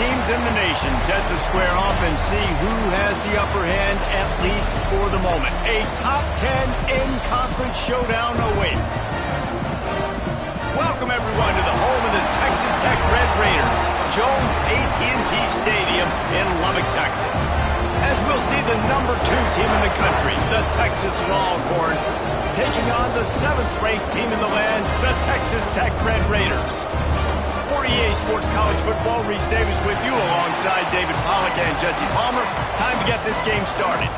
teams in the nation set to square off and see who has the upper hand, at least for the moment. A top 10 in-conference showdown awaits. Welcome, everyone, to the home of the Texas Tech Red Raiders, Jones AT&T Stadium in Lubbock, Texas. As we'll see the #2 team in the country, the Texas Longhorns, taking on the 7th-ranked team in the land, the Texas Tech Red Raiders. For EA Sports College Football, Reese Davis with you alongside David Pollack and Jesse Palmer. Time to get this game started.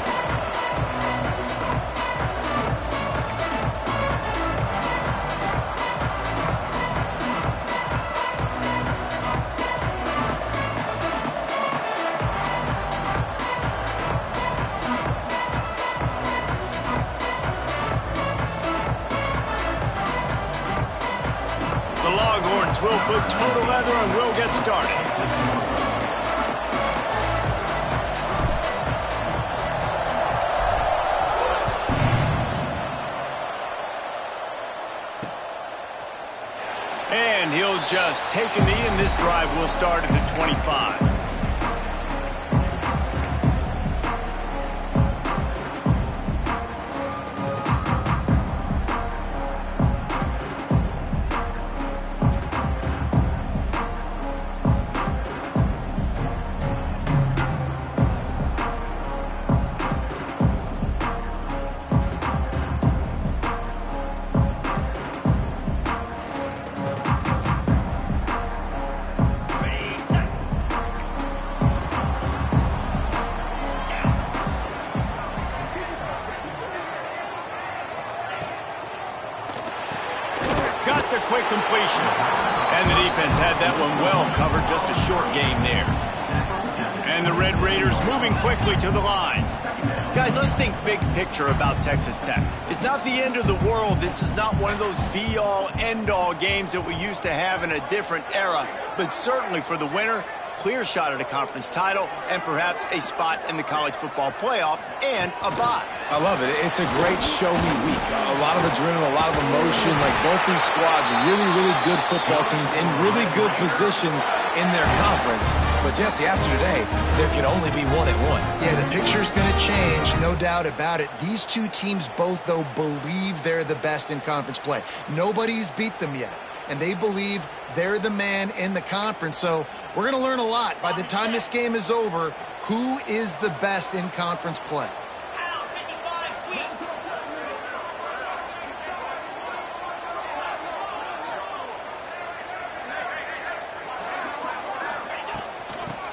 The Longhorns will put total leather and will get started. And he'll just take a knee, and this drive will start at the 25. Got the quick completion. And the defense had that one well covered, just a short game there. And the Red Raiders moving quickly to the line. Guys, let's think big picture about Texas Tech. It's not the end of the world. This is not one of those be-all, end-all games that we used to have in a different era. But certainly for the winner, clear shot at a conference title and perhaps a spot in the college football playoff and a bye. I love it. It's a great show-me week. A lot of adrenaline, a lot of emotion. Like, both these squads are really, really good football teams in really good positions in their conference. But, Jesse, after today, there can only be one at one. Yeah, the picture's going to change, no doubt about it. These two teams both, though, believe they're the best in conference play. Nobody's beat them yet, and they believe they're the man in the conference. So we're going to learn a lot. By the time this game is over, who is the best in conference play?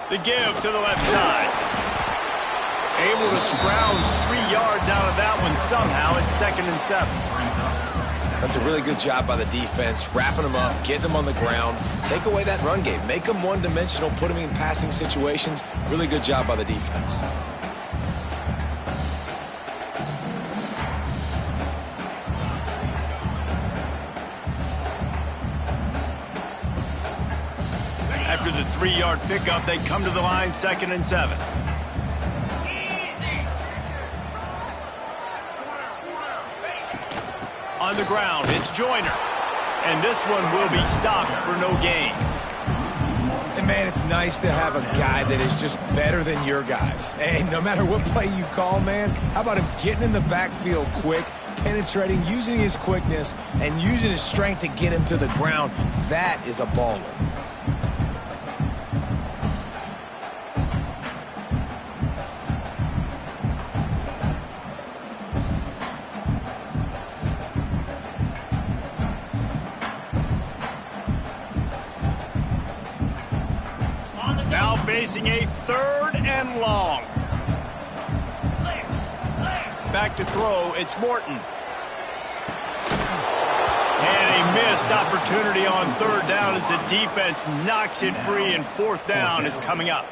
The give to the left side. Able to scrounge 3 yards out of that one somehow. It's 2nd and 7. That's a really good job by the defense, wrapping them up, getting them on the ground, take away that run game, make them one-dimensional, put them in passing situations. Really good job by the defense. After the 3-yard pickup, they come to the line, 2nd and 7. On the ground, it's Joyner. And this one will be stopped for no gain. And, man, it's nice to have a guy that is just better than your guys. And no matter what play you call, man, how about him getting in the backfield quick, penetrating, using his quickness, and using his strength to get him to the ground? That is a baller. Now facing a 3rd and long. Back to throw, it's Morton. And a missed opportunity on 3rd down as the defense knocks it free, and 4th down is coming up.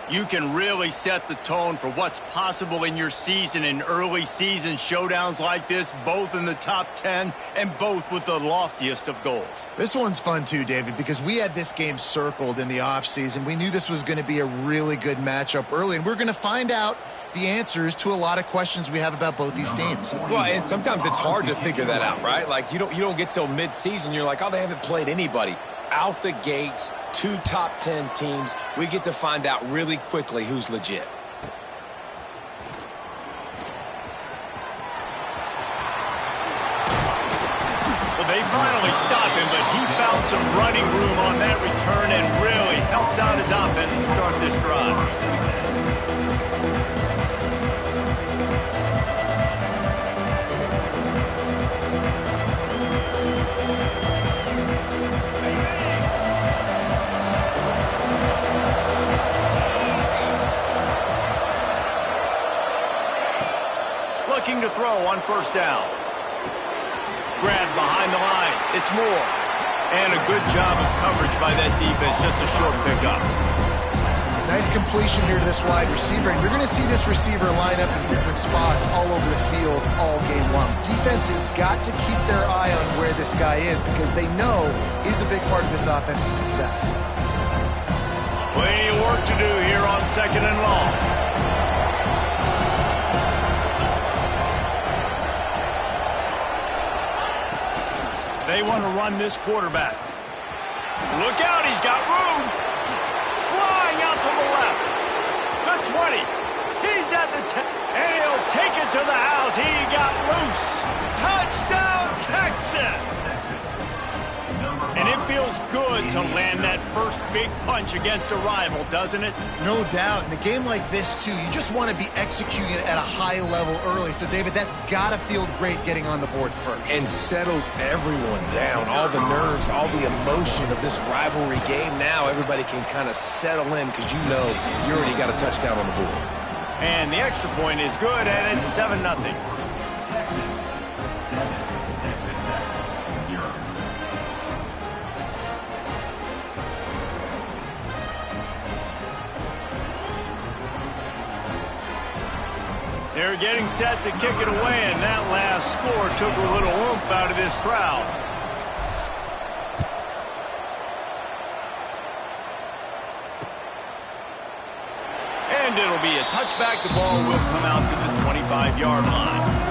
You can really set the tone for what's possible in your season in early season showdowns like this, both in the top 10 and both with the loftiest of goals. This one's fun too, David, because we had this game circled in the offseason. We knew this was going to be a really good matchup early, and we're going to find out the answers to a lot of questions we have about both these teams. Well, and sometimes it's hard to figure that out, right? Like, you don't get till mid-season, you're like, oh, they haven't played anybody. Out the gates, 2 top 10 teams. We get to find out really quickly who's legit. Well, they finally stop him, but he found some running room on that return and really helps out his offense to start this drive. Looking to throw on first down. Grab behind the line. It's Moore. And a good job of coverage by that defense. Just a short pickup. Nice completion here to this wide receiver. And you're going to see this receiver line up in different spots all over the field all game long. Defense has got to keep their eye on where this guy is because they know he's a big part of this offensive success. Plenty of work to do here on 2nd and long. They want to run this quarterback. Look out, he's got room. Flying out to the left. The 20. He's at the 10. And he'll take it to the house. He got loose. Touchdown, Texas. And it feels good to land that first big punch against a rival, doesn't it? No doubt. In a game like this, too, you just want to be executing it at a high level early. So, David, that's got to feel great getting on the board first. And settles everyone down. All the nerves, all the emotion of this rivalry game. Now everybody can kind of settle in because you know you already got a touchdown on the board. And the extra point is good, and it's 7-0. They're getting set to kick it away, and that last score took a little oomph out of this crowd. And it'll be a touchback. The ball will come out to the 25-yard line.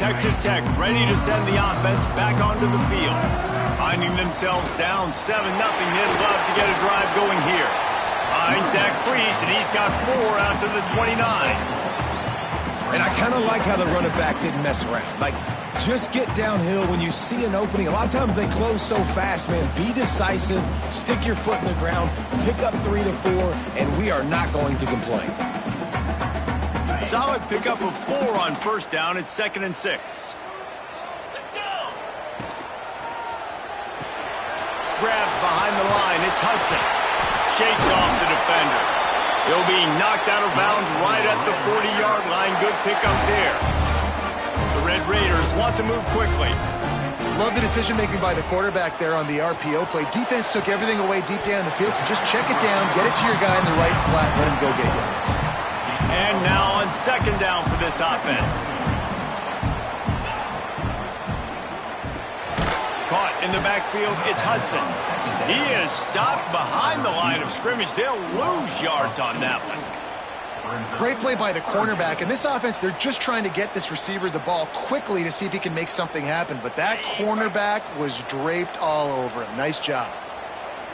Texas Tech ready to send the offense back onto the field. Finding themselves down 7-0. They'd love to get a drive going here. Finds Zach Priest, and he's got 4 out to the 29. And I kind of like how the running back didn't mess around. Like, just get downhill when you see an opening. A lot of times they close so fast, man. Be decisive, stick your foot in the ground, pick up 3 to 4, and we are not going to complain. Solid pickup of 4 on first down. It's 2nd and 6. Let's go. Grab behind the line. It's Hudson. Shakes off the defender. He'll be knocked out of bounds right at the 40-yard line. Good pickup there. The Red Raiders want to move quickly. Love the decision-making by the quarterback there on the RPO play. Defense took everything away deep down the field, so just check it down, get it to your guy in the right flat, let him go get yards. And now on 2nd down for this offense. Caught in the backfield, it's Hudson. He is stopped behind the line of scrimmage. They'll lose yards on that one. Great play by the cornerback. In this offense, they're just trying to get this receiver the ball quickly to see if he can make something happen. But that cornerback was draped all over him. Nice job.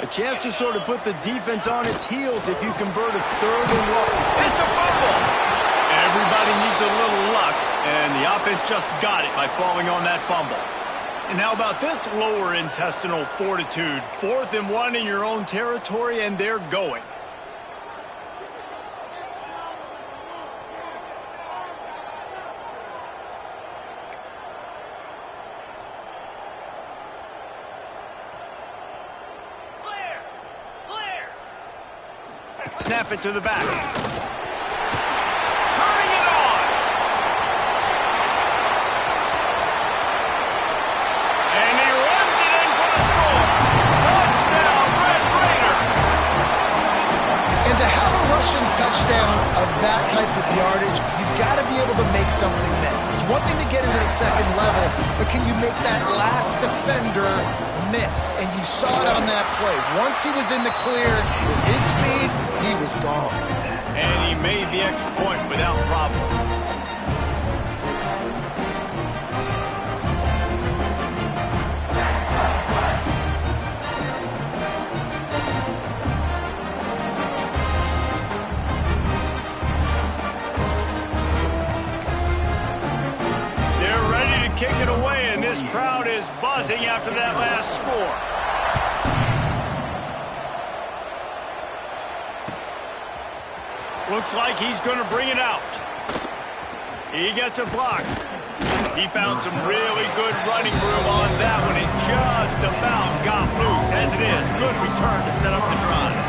A chance to sort of put the defense on its heels if you convert a 3rd and 1. It's a fumble! Everybody needs a little luck, and the offense just got it by falling on that fumble. And how about this lower intestinal fortitude? 4th and 1 in your own territory, and they're going. Snap it to the back. Turning it on. And he runs it in for the score. Touchdown, Red Raider. And to have a rushing touchdown of that type of yardage, you've got to be able to make something miss. It's one thing to get into the 2nd level, but can you make that last defender miss, and you saw it on that play. Once he was in the clear, with his speed, he was gone. And he made the extra point without problem. Kick it away, and this crowd is buzzing after that last score. Looks like he's going to bring it out. He gets a block. He found some really good running room on that one and just about got loose. As it is, good return to set up the drive.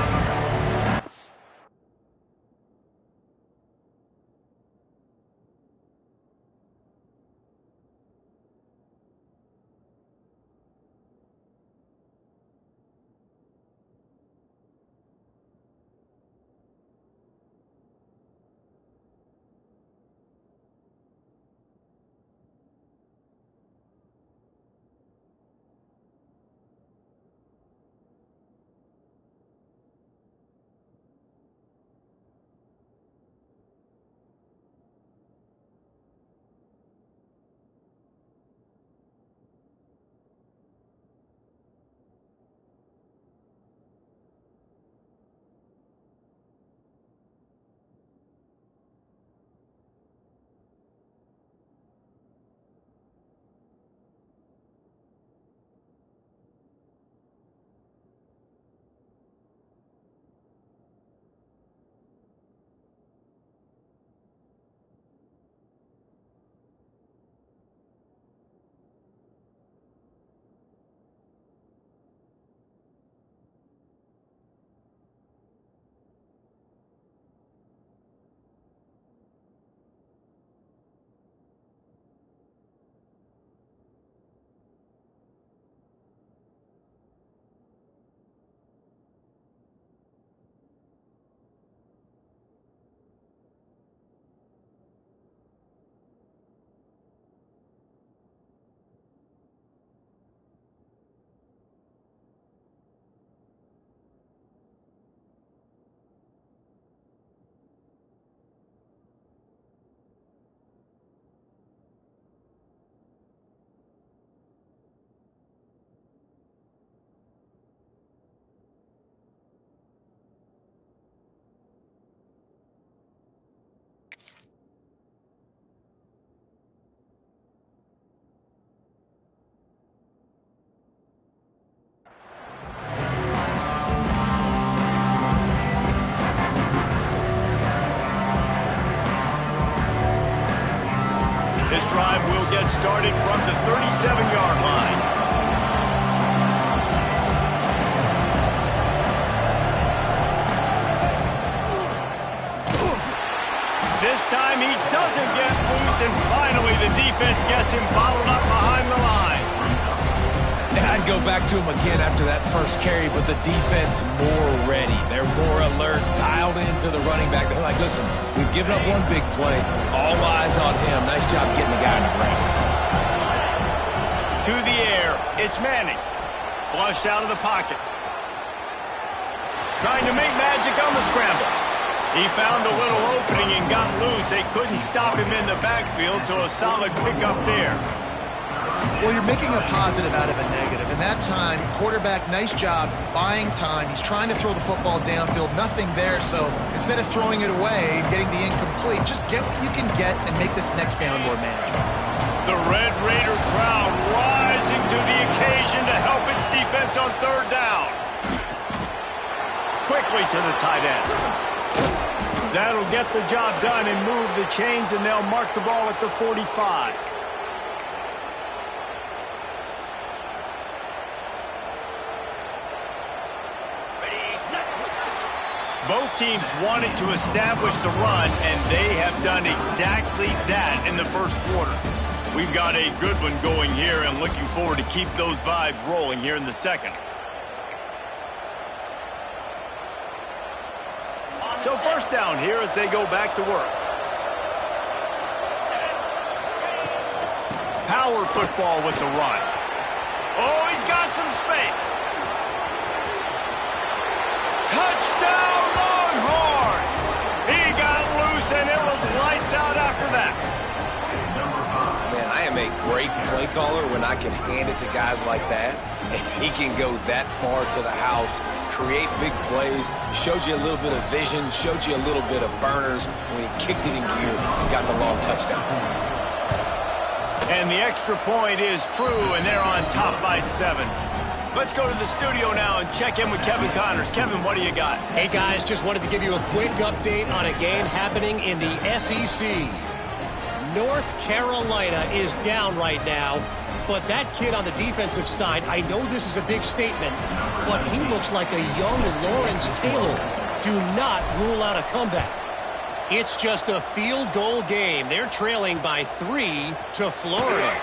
Drive will get started from the 37-yard line. This time he doesn't get loose, and finally the defense gets him bottled up behind the line. And I'd go back to him again after that first carry, but the defense more ready. They're more alert, dialed into the running back. They're like, listen, we've given up one big play. All eyes on him. Nice job getting the guy on the ground. To the air, it's Manning. Flushed out of the pocket. Trying to make magic on the scramble. He found a little opening and got loose. They couldn't stop him in the backfield, so a solid pickup there. Well, you're making a positive out of a negative. And that time, quarterback, nice job buying time. He's trying to throw the football downfield. Nothing there. So instead of throwing it away, getting the incomplete, just get what you can get and make this next down more manageable. The Red Raider crowd rising to the occasion to help its defense on third down. Quickly to the tight end. That'll get the job done and move the chains, and they'll mark the ball at the 45. Both teams wanted to establish the run, and they have done exactly that in the first quarter. We've got a good one going here, and looking forward to keep those vibes rolling here in the second. So first down here as they go back to work. Power football with the run. Oh, he's got some space. Touchdown, Longhorns! He got loose, and it was lights out after that. Man, I am a great play caller when I can hand it to guys like that. And he can go that far to the house, create big plays, showed you a little bit of vision, showed you a little bit of burners when he kicked it in gear and got the long touchdown. And the extra point is true, and they're on top by 7. Let's go to the studio now and check in with Kevin Connors. Kevin, what do you got? Hey, guys, just wanted to give you a quick update on a game happening in the SEC. North Carolina is down right now, but that kid on the defensive side, I know this is a big statement, but he looks like a young Lawrence Taylor. Do not rule out a comeback. It's just a field goal game. They're trailing by 3 to Florida.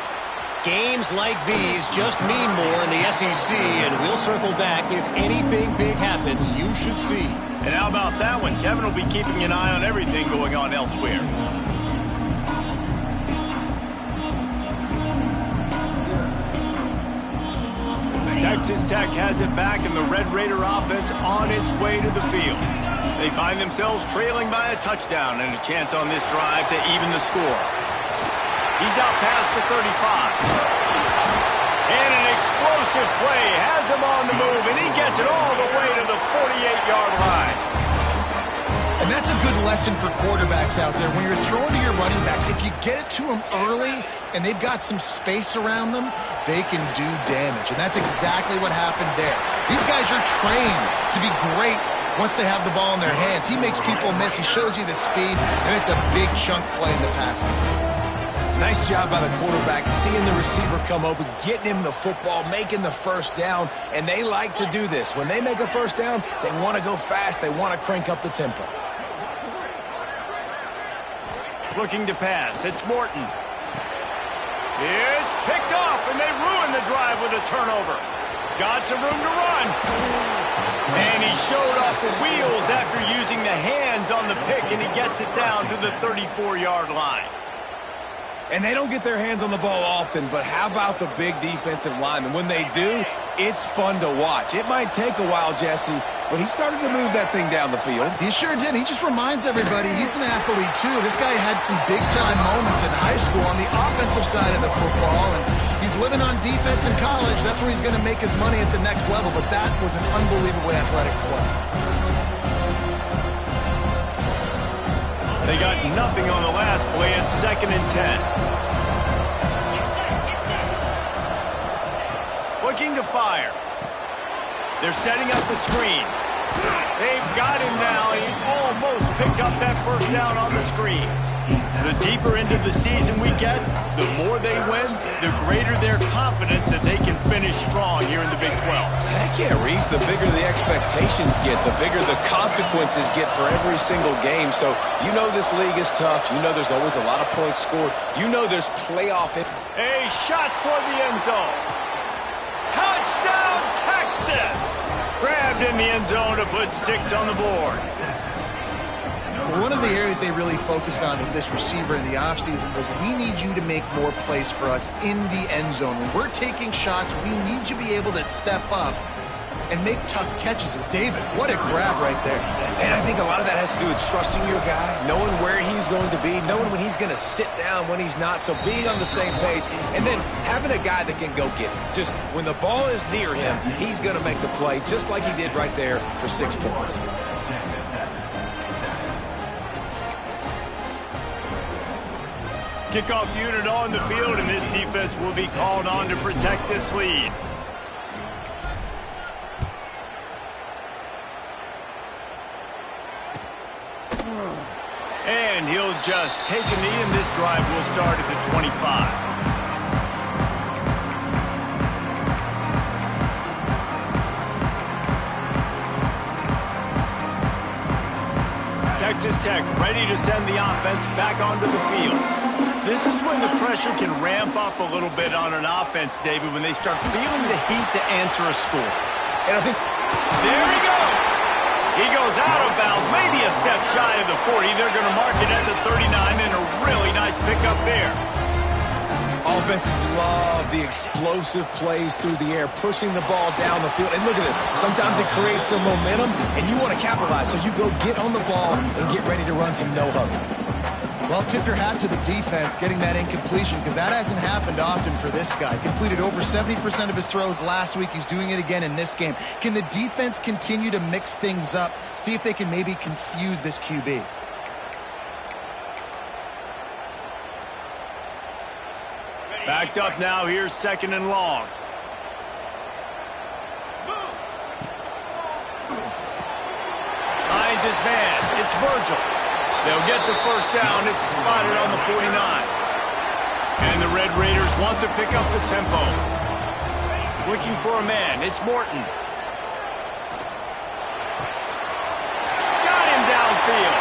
Games like these just mean more in the SEC, and we'll circle back. If anything big happens, you should see. And how about that one? Kevin will be keeping an eye on everything going on elsewhere. Texas Tech has it back, and the Red Raider offense on its way to the field. They find themselves trailing by a touchdown and a chance on this drive to even the score. He's out past the 35. And an explosive play has him on the move, and he gets it all the way to the 48-yard line. And that's a good lesson for quarterbacks out there. When you're throwing to your running backs, if you get it to them early and they've got some space around them, they can do damage. And that's exactly what happened there. These guys are trained to be great once they have the ball in their hands. He makes people miss. He shows you the speed, and it's a big chunk play in the passing. Nice job by the quarterback, seeing the receiver come open, getting him the football, making the first down, and they like to do this. When they make a first down, they want to go fast. They want to crank up the tempo. Looking to pass. It's Morton. It's picked off, and they ruin the drive with a turnover. Got some room to run. And he showed off the wheels after using the hands on the pick, and he gets it down to the 34-yard line. And they don't get their hands on the ball often, but how about the big defensive linemen? When they do, it's fun to watch. It might take a while, Jesse, but he started to move that thing down the field. He sure did. He just reminds everybody he's an athlete, too. This guy had some big-time moments in high school on the offensive side of the football, and he's living on defense in college. That's where he's going to make his money at the next level, but that was an unbelievably athletic play. They got nothing on the last play. It's 2nd and 10. Looking to fire. They're setting up the screen. They've got him now. He almost picked up that first down on the screen. The deeper into the season we get, the more they win, the greater their confidence that they can finish strong here in the Big 12. Heck yeah, Reese, the bigger the expectations get, the bigger the consequences get for every single game. So you know this league is tough. You know there's always a lot of points scored. You know there's playoff. A shot toward the end zone. Touchdown, Texas! Grabbed in the end zone to put 6 on the board. One of the areas they really focused on with this receiver in the offseason was we need you to make more plays for us in the end zone. When we're taking shots, we need you to be able to step up and make tough catches. And David, what a grab right there. And I think a lot of that has to do with trusting your guy, knowing where he's going to be, knowing when he's going to sit down, when he's not. So being on the same page, and then having a guy that can go get it. Just when the ball is near him, he's going to make the play just like he did right there for 6 points. Kickoff unit on the field, and this defense will be called on to protect this lead. And he'll just take a knee, and this drive will start at the 25. Texas Tech ready to send the offense back onto the field. This is when the pressure can ramp up a little bit on an offense, David, when they start feeling the heat to answer a score. And I think there he goes. He goes out of bounds, maybe a step shy of the 40. They're going to mark it at the 39, and a really nice pickup there. Defenses love the explosive plays through the air, pushing the ball down the field. And look at this. Sometimes it creates some momentum, and you want to capitalize. So you go get on the ball and get ready to run some no-huddle. Well, tip your hat to the defense getting that incompletion, because that hasn't happened often for this guy. Completed over 70% of his throws last week. He's doing it again in this game. Can the defense continue to mix things up, see if they can maybe confuse this QB? Backed up now. Here's 2nd and long. Finds his man. It's Virgil. They'll get the first down. It's spotted on the 49. And the Red Raiders want to pick up the tempo. Looking for a man. It's Morton. Got him downfield.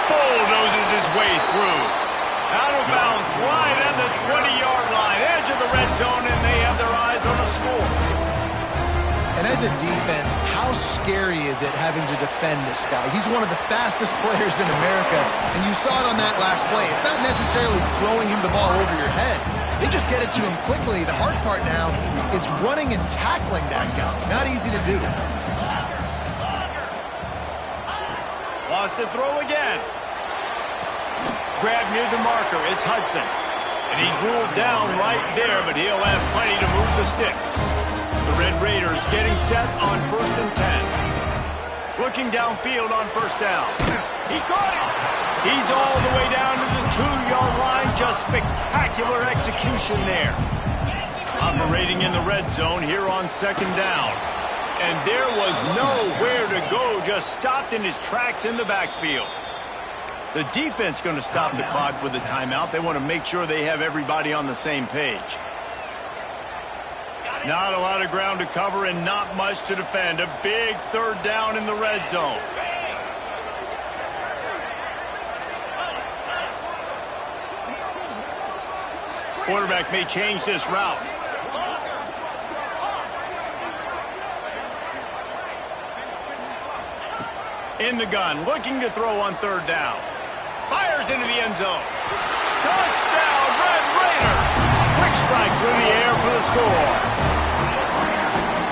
Bulldozes his way through. Out of bounds, right at the 20-yard line. Edge of the red zone, and they have their eyes on a score. And as a defense, how scary is it having to defend this guy? He's one of the fastest players in America, and you saw it on that last play. It's not necessarily throwing him the ball over your head. They just get it to him quickly. The hard part now is running and tackling that guy. Not easy to do. Lost to throw again. Grab near the marker is Hudson. And he's ruled down right there, but he'll have plenty to move the sticks. The Red Raiders getting set on 1st and 10. Looking downfield on 1st down. He caught it. He's all the way down to the 2-yard line. Just spectacular execution there. Operating in the red zone here on 2nd down. And there was nowhere to go. Just stopped in his tracks in the backfield. The defense going to stop the clock with a timeout. They want to make sure they have everybody on the same page. Not a lot of ground to cover and not much to defend. A big 3rd down in the red zone. Quarterback may change this route. In the gun, looking to throw on 3rd down. Fires into the end zone. Touchdown, Red Raiders! Quick strike through the air for the score.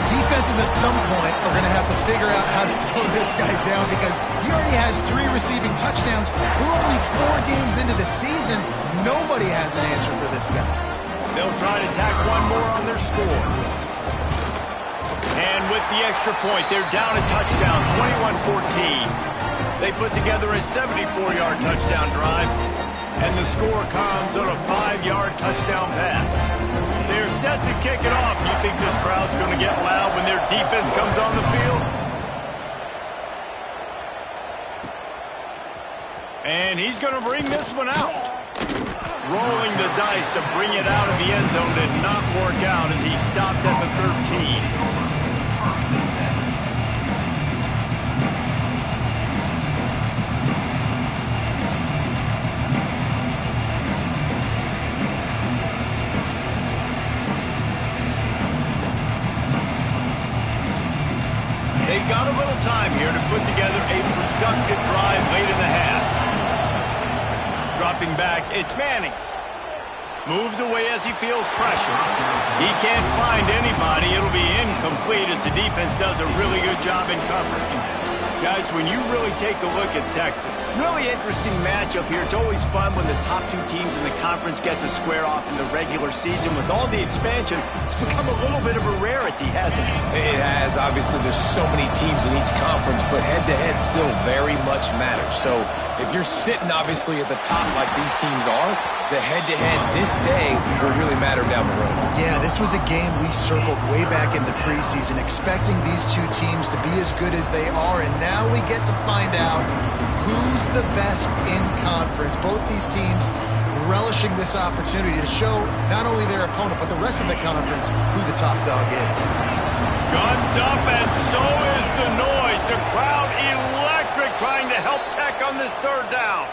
Defenses at some point are going to have to figure out how to slow this guy down, because he already has 3 receiving touchdowns. We're only 4 games into the season. Nobody has an answer for this guy. They'll try to tack one more on their score. And with the extra point, they're down a touchdown, 21-14. They put together a 74-yard touchdown drive, and the score comes on a 5-yard touchdown pass. They're set to kick it off. You think this crowd's going to get loud when their defense comes on the field? And he's going to bring this one out. Rolling the dice to bring it out of the end zone did not work out as he stopped at the 13. They've got a little time here to put together a productive drive late in the half. Dropping back, it's Manning. Moves away as he feels pressure. He can't find anybody. It'll be incomplete as the defense does a really good job in coverage. Guys, when you really take a look at Texas, really interesting matchup here. It's always fun when the top 2 teams in the conference get to square off in the regular season. With all the expansion, it's become a little bit of a rarity, hasn't it? It has. Obviously, there's so many teams in each conference, but head-to-head still very much matters. So if you're sitting, obviously, at the top like these teams are, the head-to-head this day will really matter down the road. Yeah, this was a game we circled way back in the preseason, expecting these 2 teams to be as good as they are, and now we get to find out who's the best in conference. Both these teams relishing this opportunity to show not only their opponent, but the rest of the conference who the top dog is. Guns up, and so is the noise. The crowd electric, trying to help Tech on this 3rd down.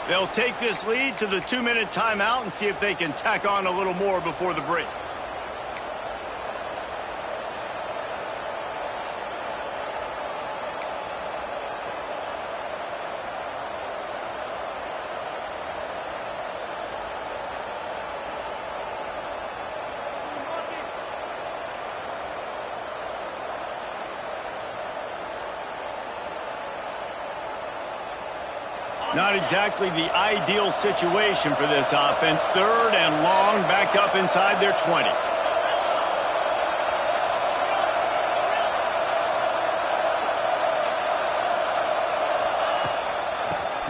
They'll take this lead to the 2-minute timeout and see if they can tack on a little more before the break. Not exactly the ideal situation for this offense. 3rd and long, back up inside their 20.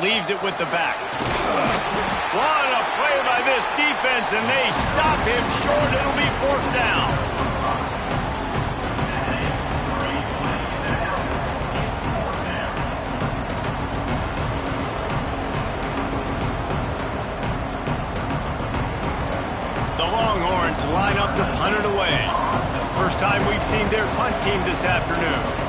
Leaves it with the back. What a play by this defense, and they stop him short. It'll be 4th down. The Longhorns line up to punt it away. First time we've seen their punt team this afternoon.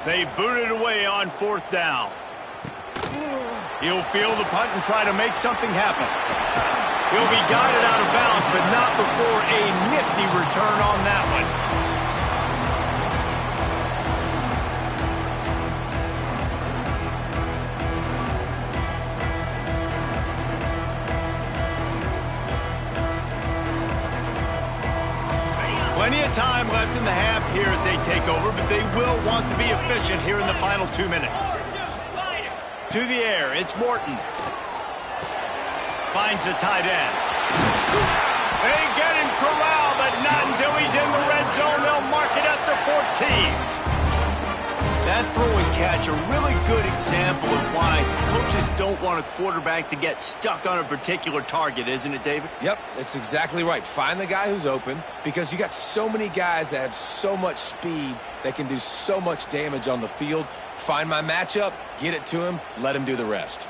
They boot it away on 4th down. He'll field the punt and try to make something happen. He'll be guided out of bounds, but not before a nifty return on that one. Plenty of time left in the half here as they take over, but they will want to be efficient here in the final 2 minutes. To the air, it's Morton. Finds the tight end. They get him corralled, but not until he's in the red zone. They'll mark it at the 14. That throw and catch, a really good example of why coaches don't want a quarterback to get stuck on a particular target, isn't it, David? Yep, that's exactly right. Find the guy who's open, because you got so many guys that have so much speed that can do so much damage on the field. Find my matchup, get it to him, let him do the rest.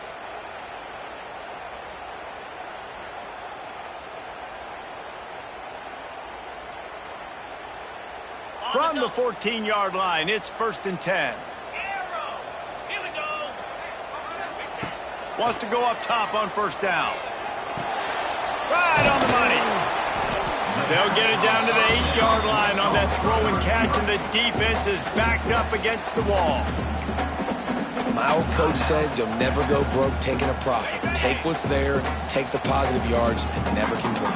From the 14-yard line, it's 1st and 10. Wants to go up top on 1st down. Right on the money. They'll get it down to the 8-yard line on that throw and catch, and the defense is backed up against the wall. My old coach said you'll never go broke taking a profit. Take what's there, take the positive yards, and never complain.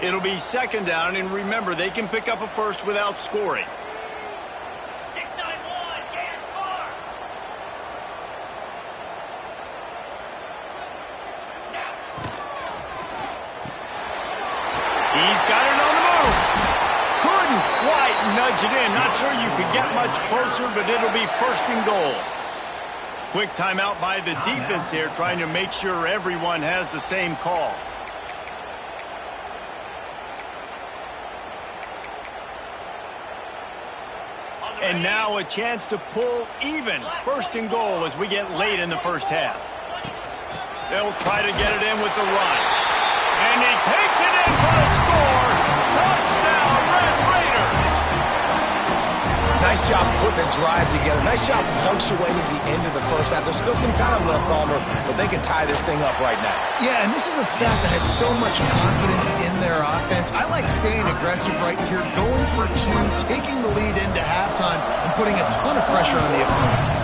It'll be 2nd down, and remember, they can pick up a first without scoring. 691, gas bar. He's got it on the move. Couldn't quite nudge it in. Not sure you could get much closer, but it'll be 1st and goal. Quick timeout by the defense there, trying to make sure everyone has the same call. And now a chance to pull even. 1st and goal as we get late in the first half. They'll try to get it in with the run. And he takes it in for a score. Touchdown, Red Raider. Nice job putting a drive together. Nice job punctuating the end of the first half. There's still some time left, Palmer, but they can tie this thing up right now. Yeah, and this is a staff that has so much confidence in their offense. I like staying aggressive right here, going for 2, taking the lead into halftime, and putting a ton of pressure on the opponent.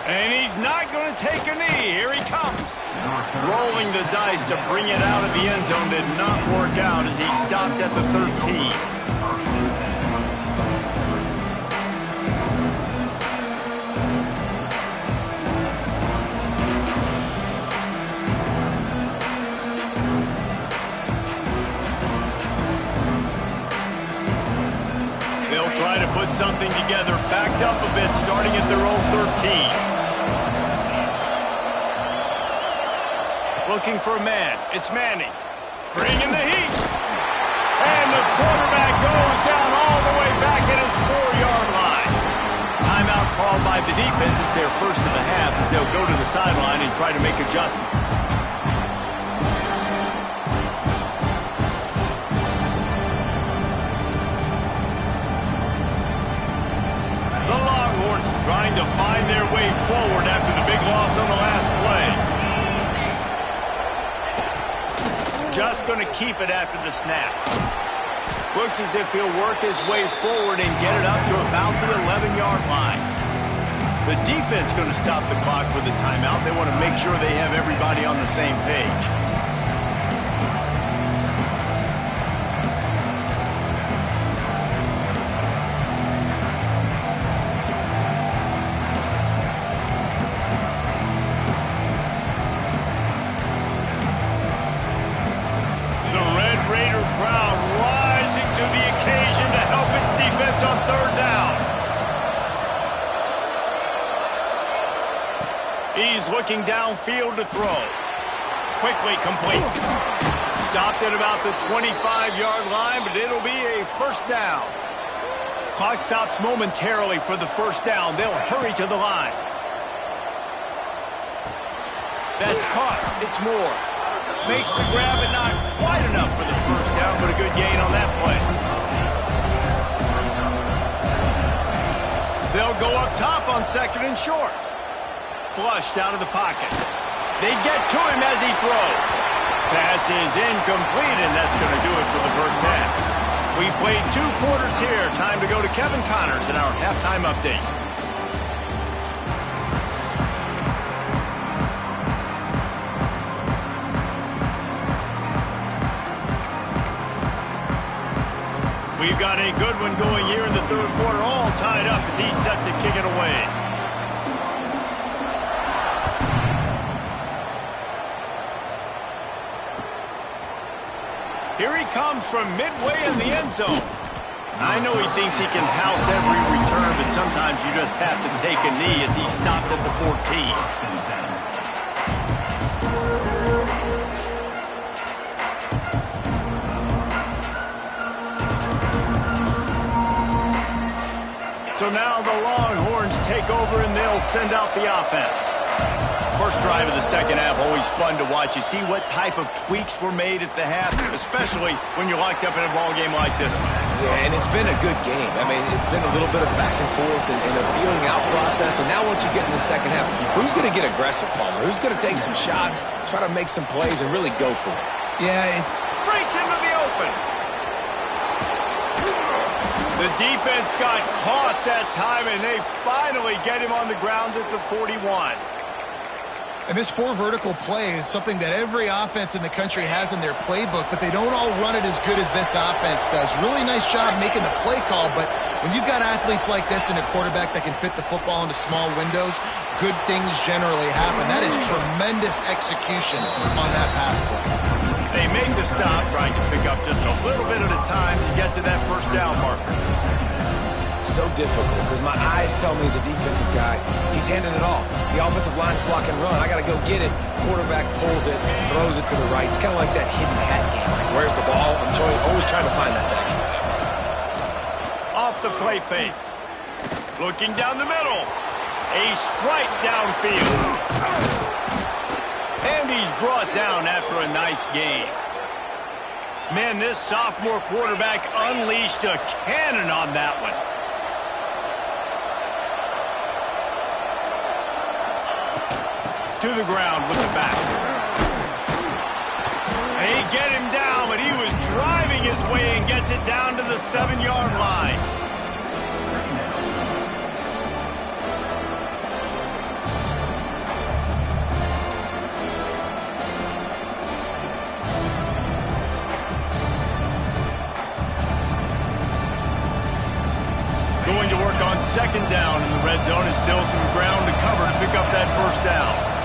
And he's not going to take a knee. Here he comes. Rolling the dice to bring it out of the end zone did not work out as he stopped at the 13. They'll try to put something together, backed up a bit, starting at their own 13. Looking for a man. It's Manning. Bringing the heat. And the quarterback goes down all the way back at his 4-yard line. Timeout called by the defense. It's their first of the half as they'll go to the sideline and try to make adjustments. The Longhorns trying to find their way forward after the big loss on the last play. Just going to keep it after the snap. Looks as if he'll work his way forward and get it up to about the 11-yard line. The defense going to stop the clock with a timeout. They want to make sure they have everybody on the same page. He's looking downfield to throw. Quickly complete. Stopped at about the 25-yard line, but it'll be a first down. Clock stops momentarily for the first down. They'll hurry to the line. That's caught. It's Moore. Makes the grab, but not quite enough for the first down, but a good gain on that play. They'll go up top on 2nd and short. Flushed out of the pocket. They get to him as he throws. Pass is incomplete, and that's going to do it for the first half. We played 2 quarters here. Time to go to Kevin Connors in our halftime update. We've got a good one going here in the 3rd quarter, all tied up as he's set to kick it away. Here he comes from midway in the end zone. I know he thinks he can house every return, but sometimes you just have to take a knee as he stopped at the 14. So now the Longhorns take over and they'll send out the offense. First drive of the second half, always fun to watch. You see what type of tweaks were made at the half, especially when you're locked up in a ball game like this one. Yeah, and it's been a good game. I mean, it's been a little bit of back and forth and a feeling out process. And now once you get in the second half, who's going to get aggressive, Palmer? Who's going to take some shots, try to make some plays, and really go for it? Yeah, it's... Breaks into the open. The defense got caught that time, and they finally get him on the ground at the 41. And this 4 vertical play is something that every offense in the country has in their playbook, but they don't all run it as good as this offense does. Really nice job making the play call, but when you've got athletes like this and a quarterback that can fit the football into small windows, good things generally happen. That is tremendous execution on that pass play. They make the stop, trying to pick up just a little bit at a time to get to that first down marker. So difficult because my eyes tell me as a defensive guy, he's handing it off. The offensive line's block and run. I got to go get it. Quarterback pulls it, throws it to the right. It's kind of like that hidden hat game. Like, where's the ball? I'm always trying to find that thing. Off the play fake. Looking down the middle. A strike downfield. And he's brought down after a nice game. Man, this sophomore quarterback unleashed a cannon on that one. To the ground with the back. They get him down, but he was driving his way and gets it down to the 7-yard line. Going to work on 2nd down in the red zone, and still some ground to cover to pick up that first down.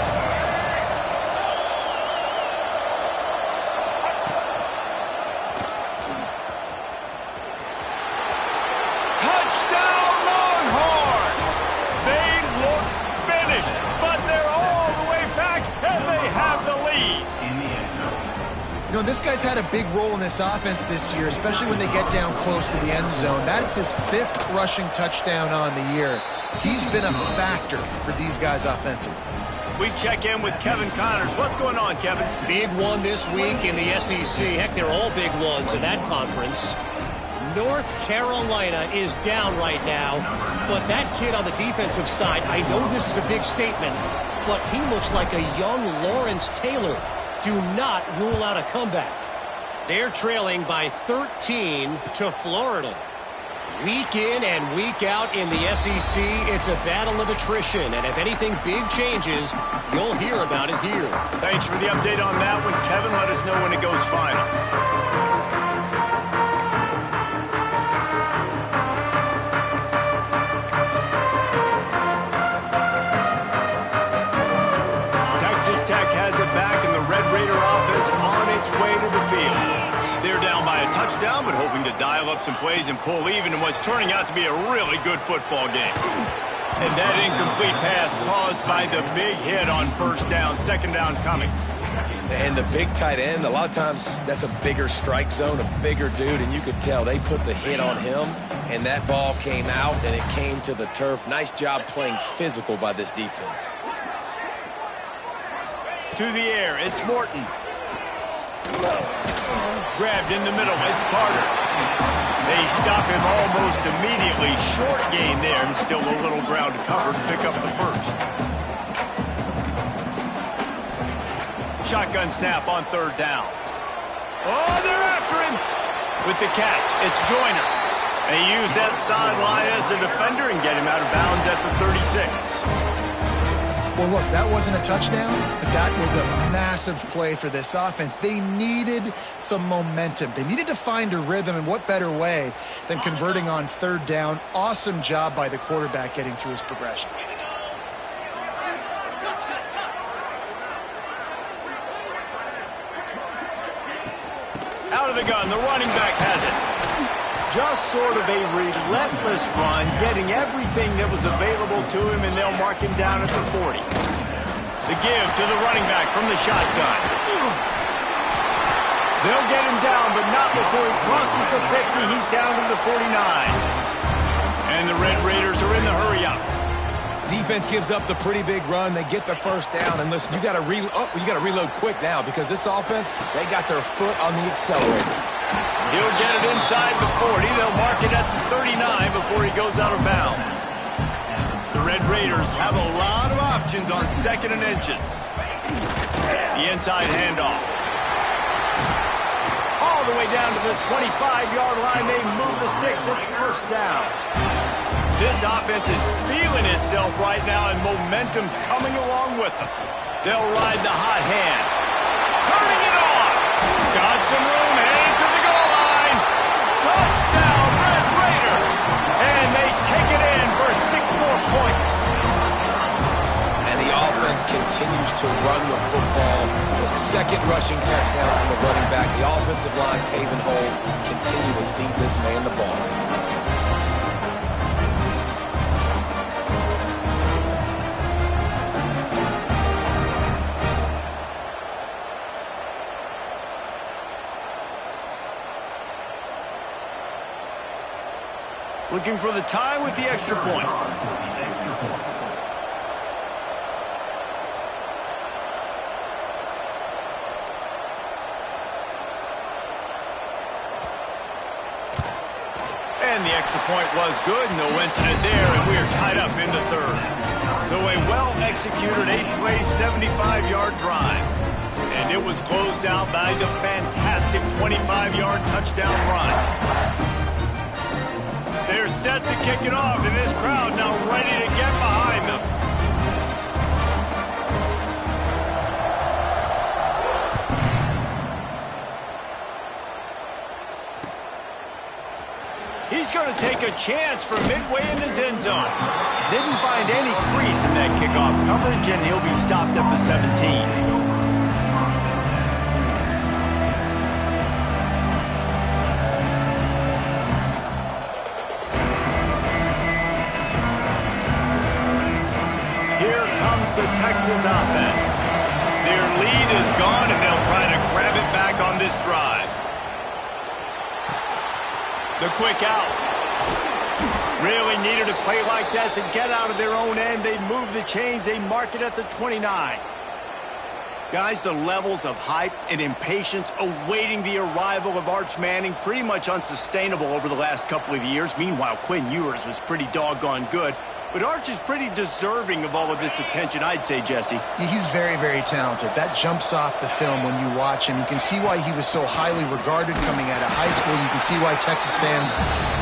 You know, this guy's had a big role in this offense this year, especially when they get down close to the end zone. That's his 5th rushing touchdown on the year. He's been a factor for these guys offensively. We check in with Kevin Connors. What's going on, Kevin? Big one this week in the SEC. Heck, they're all big ones in that conference. North Carolina is down right now, but that kid on the defensive side, I know this is a big statement, but he looks like a young Lawrence Taylor. Do not rule out a comeback. They're trailing by 13 to Florida. Week in and week out in the SEC, it's a battle of attrition. And if anything big changes, you'll hear about it here. Thanks for the update on that one, Kevin. Let us know when it goes final. Texas Tech has it back, and the Red Raider offense on its way to the field. They're down by a touchdown, but hoping to dial up some plays and pull even in what's turning out to be a really good football game. And that incomplete pass caused by the big hit on first down, second down coming. And the big tight end, a lot of times that's a bigger strike zone, a bigger dude, and you could tell they put the hit on him, and that ball came out, and it came to the turf. Nice job playing physical by this defense. To the air, it's Morton. Grabbed in the middle, it's Carter. They stop him almost immediately. Short gain there, and still a little ground to cover to pick up the first. Shotgun snap on third down. Oh, they're after him. With the catch, it's Joyner. They use that sideline as a defender and get him out of bounds at the 36. Well, look, that wasn't a touchdown, but that was a massive play for this offense. They needed some momentum. They needed to find a rhythm, and what better way than converting on third down. Awesome job by the quarterback getting through his progression. Out of the gun, the running back has it. Just sort of a relentless run, getting everything that was available to him, and they'll mark him down at the 40. The give to the running back from the shotgun. They'll get him down, but not before he crosses the 50. He's down to the 49. And the Red Raiders are in the hurry-up. Defense gives up the pretty big run. They get the first down, and listen, you got to reload quick now because this offense, they got their foot on the accelerator. He'll get it inside the 40. They'll mark it at the 39 before he goes out of bounds. The Red Raiders have a lot of options on second and inches. The inside handoff. All the way down to the 25-yard line. They move the sticks at first down. This offense is feeling itself right now, and momentum's coming along with them. They'll ride the hot hand. Turning it on. Got some room, heading to the goal line. Touchdown, Red Raiders. And they take it in for 6 more points. And the offense continues to run the football. The second rushing touchdown from the running back. The offensive line paving holes. Continue to feed this man the ball. Looking for the tie with the extra point. And the extra point was good. No incident there, and we are tied up in the third. So a well-executed 8-play, 75-yard drive. And it was closed out by the fantastic 25-yard touchdown run. They're set to kick it off, and this crowd now ready to get behind them. He's going to take a chance from midway in his end zone. Didn't find any crease in that kickoff coverage, and he'll be stopped at the 17. The Texas offense. Their lead is gone, and they'll try to grab it back on this drive. The quick out. Really needed a play like that to get out of their own end. They move the chains. They mark it at the 29. Guys, the levels of hype and impatience awaiting the arrival of Arch Manning pretty much unsustainable over the last couple of years. Meanwhile, Quinn Ewers was pretty doggone good. But Arch is pretty deserving of all of this attention, I'd say, Jesse. Yeah, he's very, very talented. That jumps off the film when you watch him. You can see why he was so highly regarded coming out of high school. You can see why Texas fans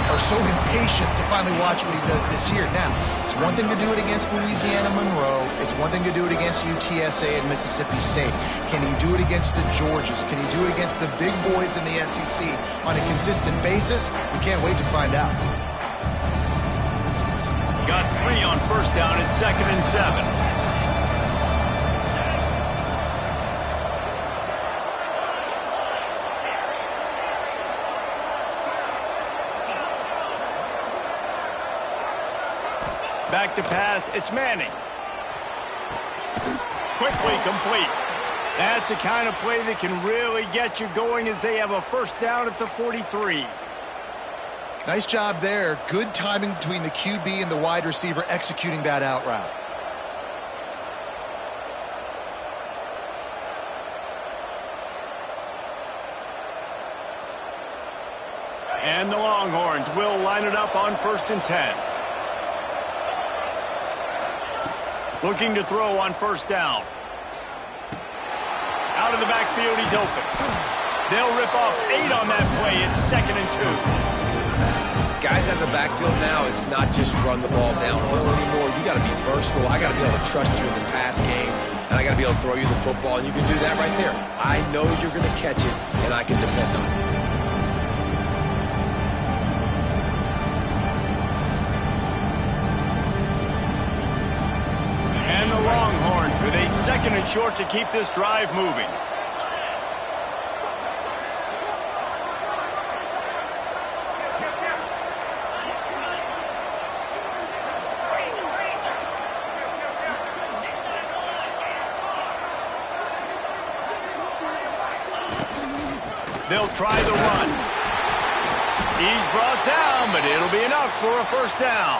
are so impatient to finally watch what he does this year. Now, it's one thing to do it against Louisiana Monroe. It's one thing to do it against UTSA and Mississippi State. Can he do it against the Georgias? Can he do it against the big boys in the SEC on a consistent basis? We can't wait to find out. Got 3 on first down and 2nd and 7. Back to pass, it's Manning. Quickly complete. That's the kind of play that can really get you going as they have a first down at the 43. Nice job there. Good timing between the QB and the wide receiver executing that out route. And the Longhorns will line it up on 1st and 10. Looking to throw on first down. Out of the backfield, he's open. They'll rip off 8 on that play. It's 2nd and 2. Guys out of the backfield now, it's not just run the ball downhill anymore. You got to be versatile. I got to be able to trust you in the pass game, and I got to be able to throw you the football, and you can do that right there. I know you're going to catch it, and I can depend on it. And the Longhorns with a 2nd and short to keep this drive moving. They'll try the run. He's brought down, but it'll be enough for a first down.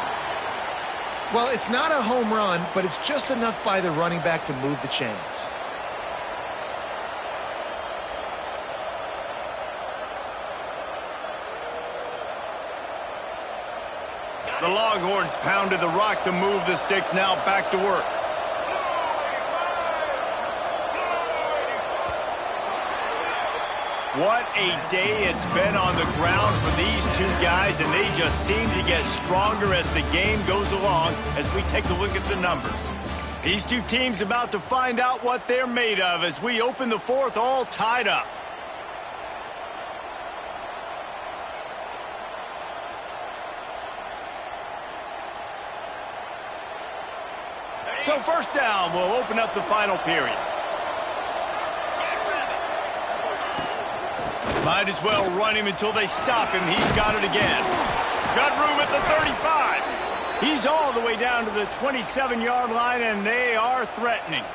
Well, it's not a home run, but it's just enough by the running back to move the chains. The Longhorns pounded the rock to move the sticks, now back to work. What a day it's been on the ground for these two guys, and they just seem to get stronger as the game goes along as we take a look at the numbers. These two teams about to find out what they're made of as we open the 4th all tied up. So first down will open up the final period. Might as well run him until they stop him. He's got it again. Got room at the 35. He's all the way down to the 27-yard line, and they are threatening.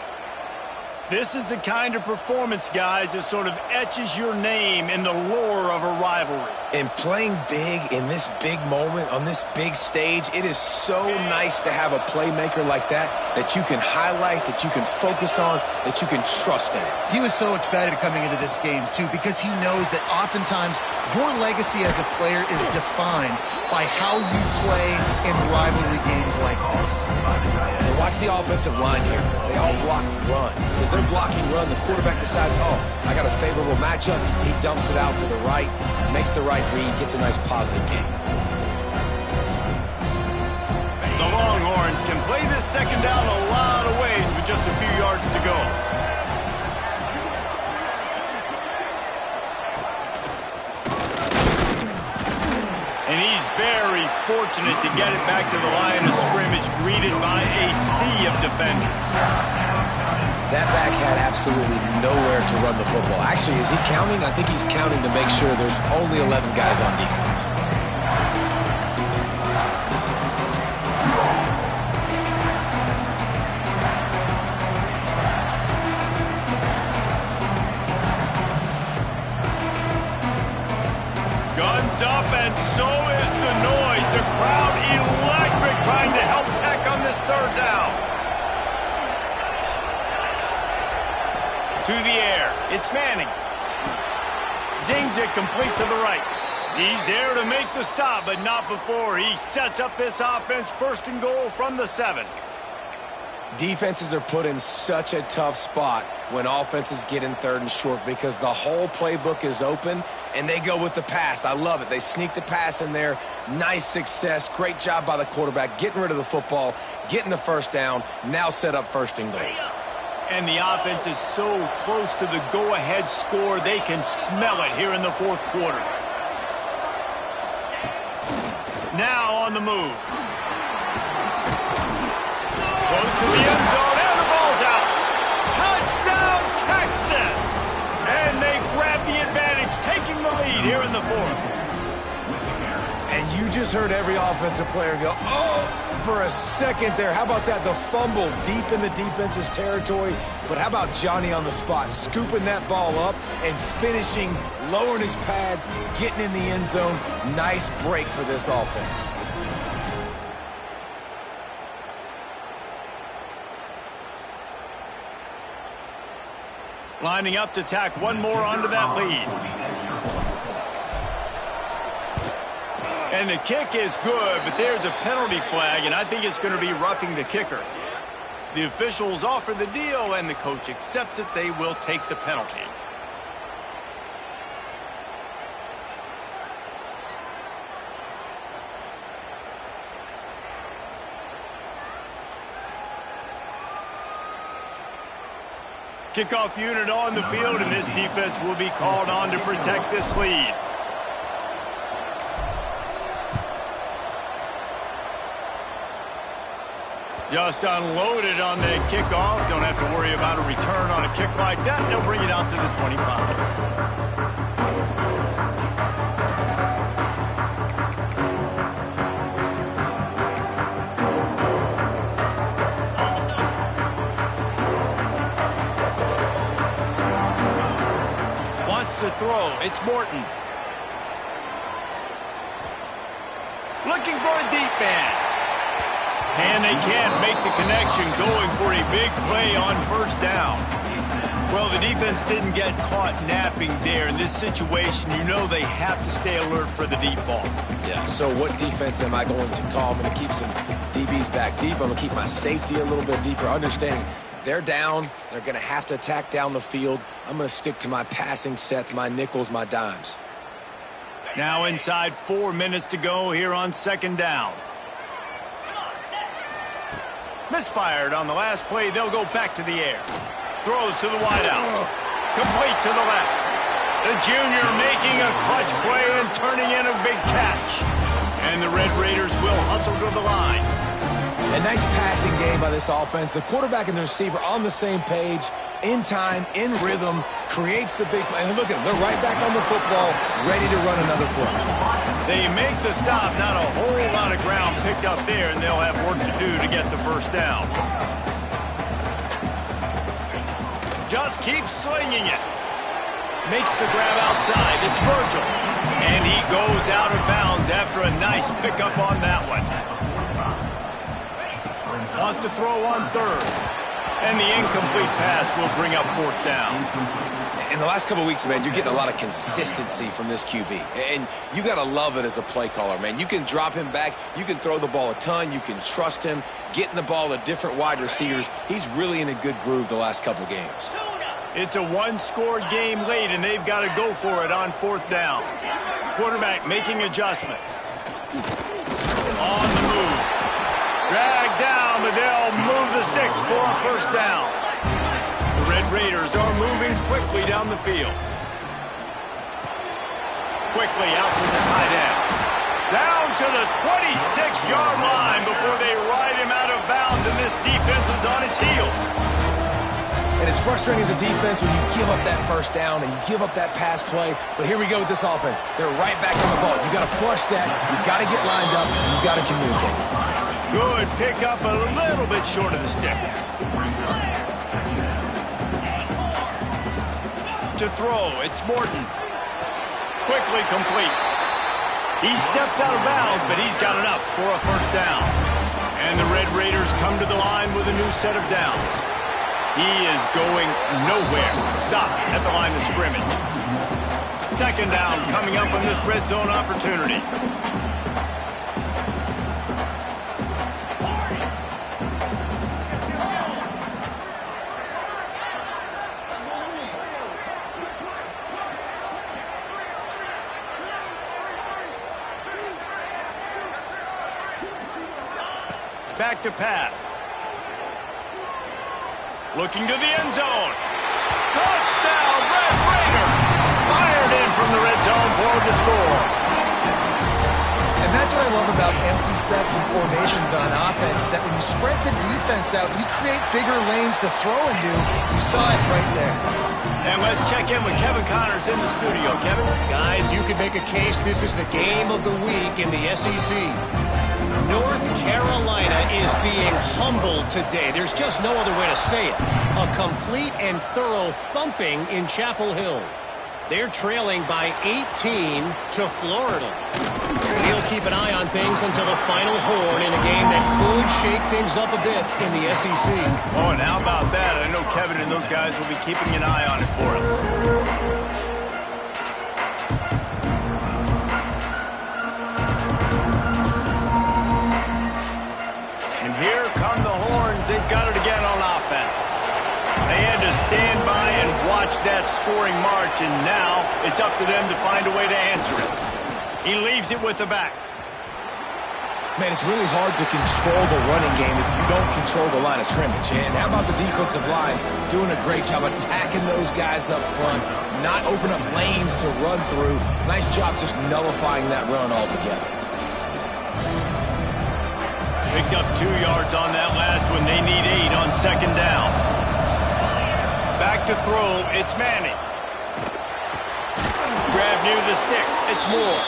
This is the kind of performance, guys, that sort of etches your name in the lore of a rivalry. And playing big in this big moment, on this big stage, it is so nice to have a playmaker like that you can highlight, that you can focus on, that you can trust in. He was so excited coming into this game, too, because he knows that oftentimes your legacy as a player is defined by how you play in rivalry games like this. And watch the offensive line here. They all block run. As they're blocking run, the quarterback decides, oh, I got a favorable matchup. He dumps it out to the right, makes the right read, gets a nice positive gain. The Longhorns can play this second down a lot of ways with just a few yards to go. And he's very fortunate to get it back to the line of scrimmage, greeted by a sea of defenders. That back had absolutely nowhere to run the football. Actually, is he counting? I think he's counting to make sure there's only 11 guys on defense. Guns up, and so is the noise. The crowd electric, trying to help Tech on this third down. To the air. It's Manning. Zings it complete to the right. He's there to make the stop, but not before he sets up this offense 1st and goal from the 7. Defenses are put in such a tough spot when offenses get in 3rd and short because the whole playbook is open and they go with the pass. I love it. They sneak the pass in there. Nice success. Great job by the quarterback getting rid of the football, getting the 1st down, now set up 1st and goal. And the offense is so close to the go-ahead score, they can smell it here in the 4th quarter. Now on the move. Goes to the end zone, and the ball's out. Touchdown, Texas! And they grab the advantage, taking the lead here in the 4th. And you just heard every offensive player go, oh, for a second there. How about that? The fumble deep in the defense's territory. But how about Johnny on the spot, scooping that ball up and finishing, lowering his pads, getting in the end zone. Nice break for this offense. Lining up to tack one more onto that lead. And the kick is good, but there's a penalty flag, and I think it's going to be roughing the kicker. The officials offer the deal, and the coach accepts it. They will take the penalty. Kickoff unit on the field, and this defense will be called on to protect this lead. Just unloaded on the kickoff. Don't have to worry about a return on a kick like that. They'll bring it out to the 25. To throw. It's Morton. Looking for a deep man. And they can't make the connection, going for a big play on 1st down. Well, the defense didn't get caught napping there. In this situation, you know they have to stay alert for the deep ball. Yeah, so what defense am I going to call? I'm going to keep some DBs back deep. I'm going to keep my safety a little bit deeper, understanding they're down. They're going to have to attack down the field. I'm going to stick to my passing sets, my nickels, my dimes. Now inside 4 minutes to go here on 2nd down. Misfired on the last play. They'll go back to the air. Throws to the wideout. Complete to the left. The junior making a clutch play and turning in a big catch. And the Red Raiders will hustle to the line. A nice passing game by this offense. The quarterback and the receiver on the same page, in time, in rhythm, creates the big play. And look at them. They're right back on the football, ready to run another play. They make the stop. Not a whole lot of ground picked up there, and they'll have work to do to get the 1st down. Just keeps slinging it. Makes the grab outside. It's Virgil. And he goes out of bounds after a nice pickup on that one. Wants to throw on 3rd. And the incomplete pass will bring up 4th down. In the last couple of weeks, man, you're getting a lot of consistency from this QB. And you got to love it as a play caller, man. You can drop him back. You can throw the ball a ton. You can trust him, getting the ball to different wide receivers. He's really in a good groove the last couple of games. It's a one-score game late, and they've got to go for it on 4th down. Quarterback making adjustments. On the move. Dragged down, but they'll move the sticks for a 1st down. The Red Raiders are moving quickly down the field. Quickly out to the tight end. Down to the 26-yard line before they ride him out of bounds, and this defense is on its heels. And it's frustrating as a defense when you give up that 1st down and you give up that pass play. But here we go with this offense. They're right back on the ball. You got to flush that. You got to get lined up, and you got to communicate. Good pick up, a little bit short of the sticks. To throw, it's Morton. Quickly complete. He steps out of bounds, but he's got enough for a 1st down. And the Red Raiders come to the line with a new set of downs. He is going nowhere. Stop at the line of scrimmage. Second down coming up on this red zone opportunity. Back to pass. Looking to the end zone. Touchdown, Red Raiders! Fired in from the red zone for the score. And that's what I love about empty sets and formations on offense, is that when you spread the defense out, you create bigger lanes to throw into. You saw it right there. And let's check in with Kevin Connors in the studio. Kevin? Guys, you could make a case this is the game of the week in the SEC. North Carolina is being humbled today. There's just no other way to say it. A complete and thorough thumping in Chapel Hill. They're trailing by 18 to Florida. We'll keep an eye on things until the final horn in a game that could shake things up a bit in the SEC. Oh, and how about that? I know Kevin and those guys will be keeping an eye on it for us. Here come the horns. They've got it again on offense. They had to stand by and watch that scoring march, and now it's up to them to find a way to answer it. He leaves it with the back. Man, it's really hard to control the running game if you don't control the line of scrimmage. And how about the defensive line doing a great job attacking those guys up front, not open up lanes to run through. Nice job just nullifying that run altogether. Picked up 2 yards on that last one. They need 8 on second down. Back to throw. It's Manning. Grab near the sticks. It's Moore.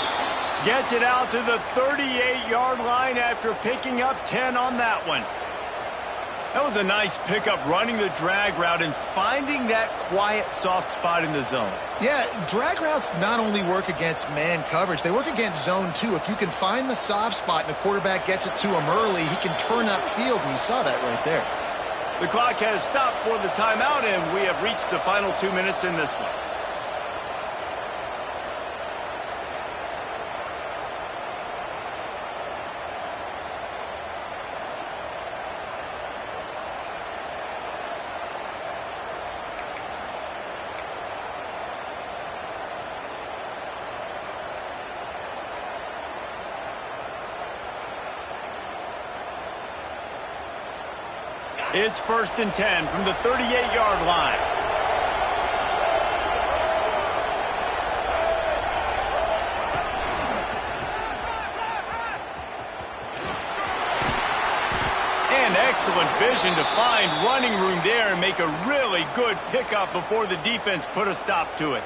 Gets it out to the 38-yard line after picking up 10 on that one. That was a nice pickup, running the drag route and finding that quiet, soft spot in the zone. Yeah, drag routes not only work against man coverage, they work against zone too. If you can find the soft spot and the quarterback gets it to him early, he can turn upfield, and you saw that right there. The clock has stopped for the timeout, and we have reached the final 2 minutes in this one. It's 1st and 10 from the 38-yard line. And excellent vision to find running room there and make a really good pickup before the defense put a stop to it.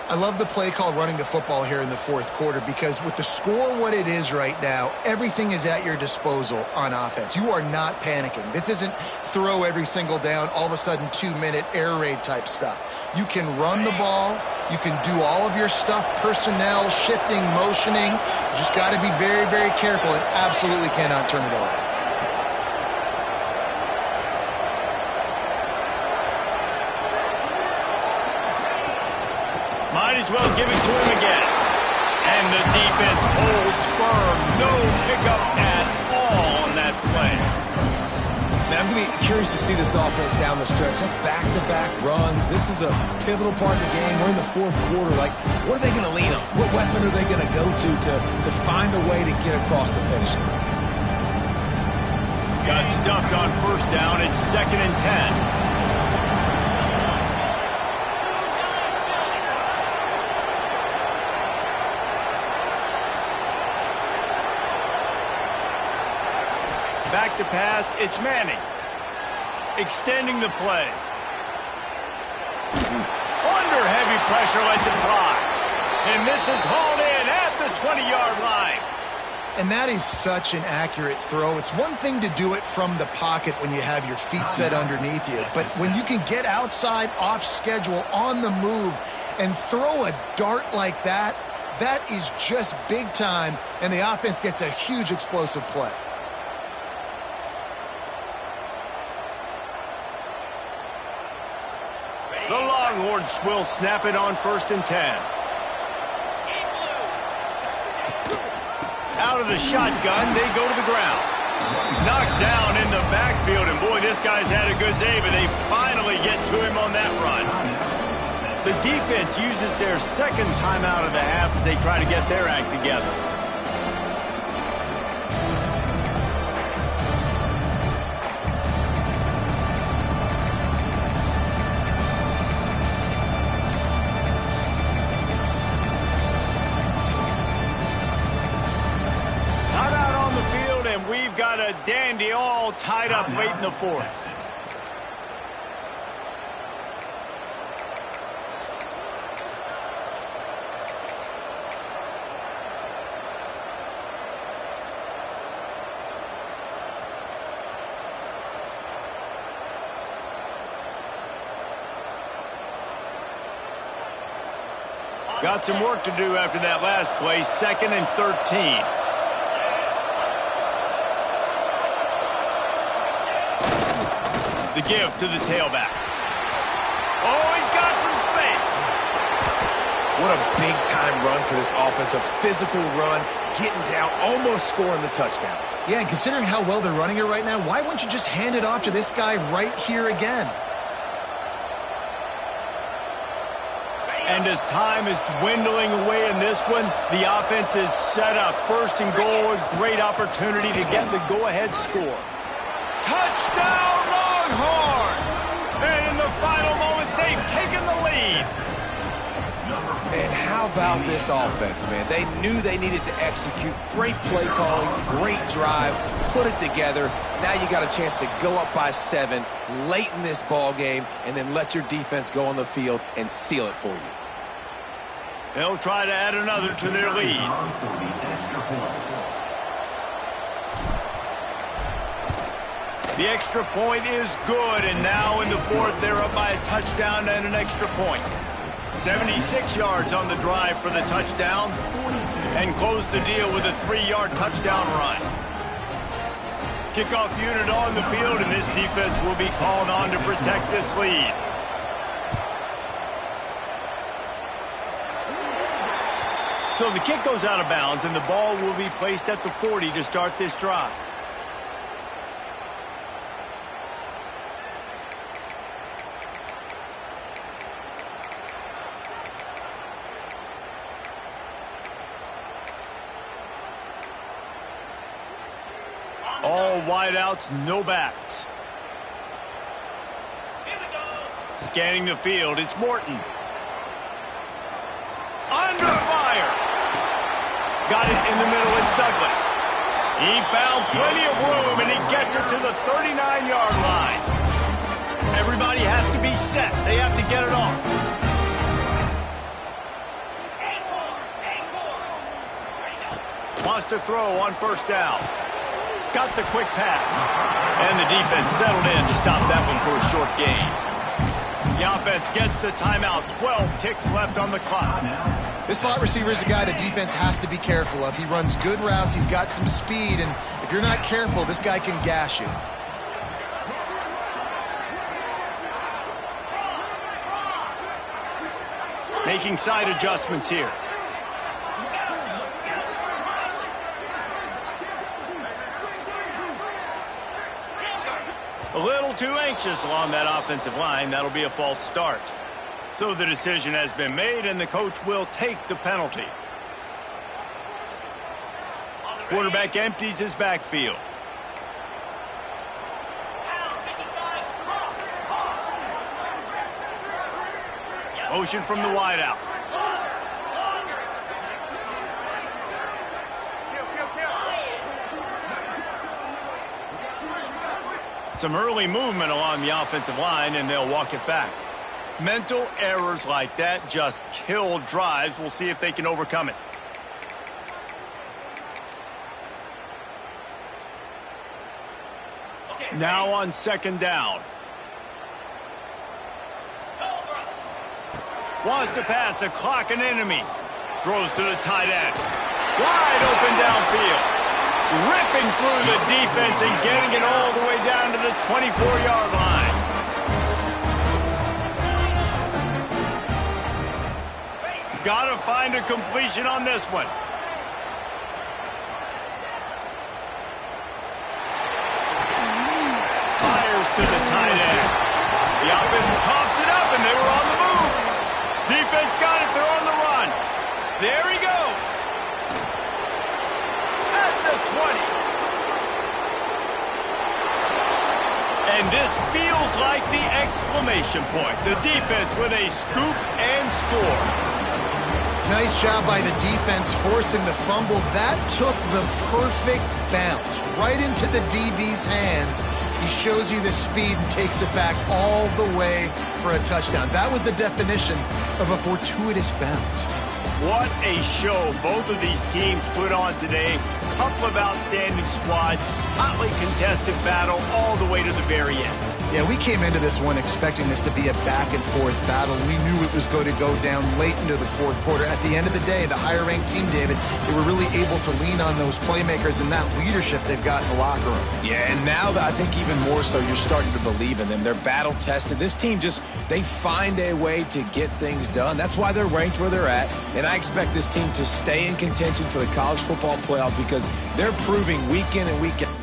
I love the play called running the football here in the fourth quarter, because with the score what it is right now, everything is at your disposal on offense. You are not panicking. This isn't throw every single down, all of a sudden 2-minute air raid type stuff. You can run the ball. You can do all of your stuff, personnel, shifting, motioning. You just got to be very, very careful and absolutely cannot turn it over. Might as well give it to him again. And the defense holds firm. No pickup at all on that play. Man, I'm going to be curious to see this offense down the stretch. That's back-to-back runs. This is a pivotal part of the game. We're in the fourth quarter. Like, what are they going to lean on? What weapon are they going to go to find a way to get across the finish line? Got stuffed on first down. It's 2nd and 10. Back to pass, it's Manning. Extending the play. Under heavy pressure, lets it fly. And this is hauled in at the 20-yard line. And that is such an accurate throw. It's one thing to do it from the pocket when you have your feet set underneath you, but when you can get outside, off schedule, on the move, and throw a dart like that, that is just big time, and the offense gets a huge explosive play. The Longhorns will snap it on 1st and 10. Out of the shotgun, they go to the ground. Knocked down in the backfield, and boy, this guy's had a good day, but they finally get to him on that run. The defense uses their second timeout of the half as they try to get their act together. And we've got a dandy all tied up late in the 4th. Got some work to do after that last play, 2nd and 13. The give to the tailback. Oh, he's got some space. What a big-time run for this offense. A physical run, getting down, almost scoring the touchdown. Yeah, and considering how well they're running it right now, why wouldn't you just hand it off to this guy right here again? And as time is dwindling away in this one, the offense is set up. 1st and goal, a great opportunity to get the go-ahead score. Touchdown, Longhorns! And in the final moments, they've taken the lead. And how about this offense, man? They knew they needed to execute. Great play calling, great drive, put it together. Now you got a chance to go up by 7 late in this ball game and then let your defense go on the field and seal it for you. They'll try to add another to their lead. The extra point is good, and now in the 4th, they're up by a touchdown and an extra point. 76 yards on the drive for the touchdown, and close the deal with a 3-yard touchdown run. Kickoff unit on the field, and this defense will be called on to protect this lead. So the kick goes out of bounds, and the ball will be placed at the 40 to start this drive. All wideouts, no backs. Scanning the field, it's Morton. Under fire. Got it in the middle, it's Douglas. He found plenty of room, and he gets it to the 39-yard line. Everybody has to be set. They have to get it off. Wants to throw on 1st down. Got the quick pass. And the defense settled in to stop that one for a short gain. The offense gets the timeout. 12 ticks left on the clock. This slot receiver is a guy the defense has to be careful of. He runs good routes. He's got some speed. And if you're not careful, this guy can gash you. Making side adjustments here. A little too anxious along that offensive line. That'll be a false start. So the decision has been made, and the coach will take the penalty. Quarterback empties his backfield. Motion from the wideout. Some early movement along the offensive line, and they'll walk it back. Mental errors like that just kill drives. We'll see if they can overcome it. Now on 2nd down. Wants to pass the clock, an enemy. Throws to the tight end. Wide open downfield. Ripping through the defense and getting it all the way down to the 24-yard line. got to find a completion on this one. Fires to the tight end. The offense coughs it up, and they were on the move. Defense got it. They're on the run. There he goes. At the 20. And this feels like the exclamation point. The defense with a scoop and score. Nice job by the defense forcing the fumble. That took the perfect bounce right into the DB's hands. He shows you the speed and takes it back all the way for a touchdown. That was the definition of a fortuitous bounce. What a show both of these teams put on today. Couple of outstanding squads. Hotly contested battle all the way to the very end. Yeah, we came into this one expecting this to be a back-and-forth battle. We knew it was going to go down late into the fourth quarter. At the end of the day, the higher-ranked team, David, they were really able to lean on those playmakers and that leadership they've got in the locker room. Yeah, and now I think even more so, you're starting to believe in them. They're battle-tested. This team they find a way to get things done. That's why they're ranked where they're at. And I expect this team to stay in contention for the college football playoff because they're proving week in and week out